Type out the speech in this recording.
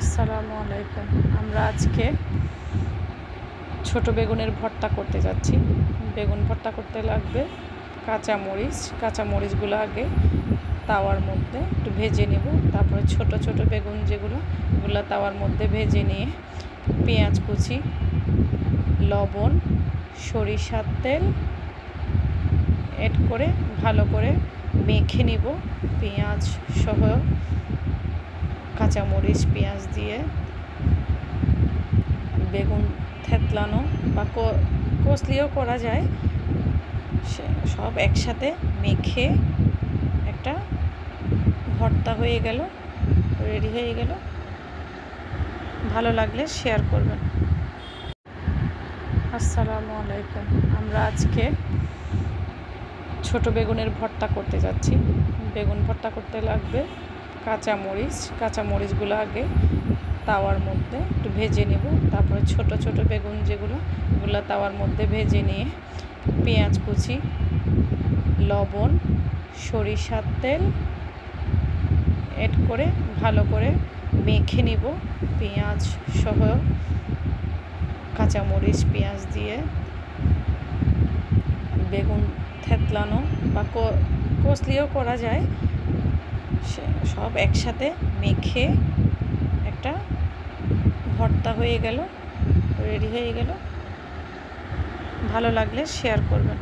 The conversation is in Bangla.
আসসালামু আলাইকুম। আমরা আজকে ছোট বেগুনের ভর্তা করতে যাচ্ছি। বেগুন ভর্তা করতে লাগবে কাঁচামরিচগুলো আগে তাওয়ার মধ্যে একটু ভেজে নেব। তারপরে ছোট ছোট বেগুন ওগুলো তাওয়ার মধ্যে ভেজে নিয়ে পেঁয়াজ কুচি, লবণ, সরিষার তেল এড করে ভালো করে মেখে নিব। পেঁয়াজ সহ কাঁচামরিচ পেঁয়াজ দিয়ে বেগুন থেতলানো বা কষলিও করা যায়, সব একসাথে মেখে একটা ভর্তা হয়ে গেল, রেডি হয়ে গেল। ভালো লাগলে শেয়ার করবেন। আসসালামু আলাইকুম। আমরা আজকে ছোট বেগুনের ভর্তা করতে যাচ্ছি। বেগুন ভর্তা করতে লাগবে কাঁচামরিচগুলো আগে তাওয়ার মধ্যে একটু ভেজে নেব। তারপরে ছোট ছোট বেগুন যেগুলো তাওয়ার মধ্যে ভেজে নিয়ে পেঁয়াজ কুচি, লবণ, সরিষার তেল এড করে ভালো করে মেখে নিব। পেঁয়াজ সহ কাঁচামরিচ পেঁয়াজ দিয়ে বেগুন থেতলানো বা কষলিও করা যায়, সব একসাথে মেখে একটা ভর্তা হয়ে গেল, রেডি হয়ে গেল। ভালো লাগলে শেয়ার করবেন।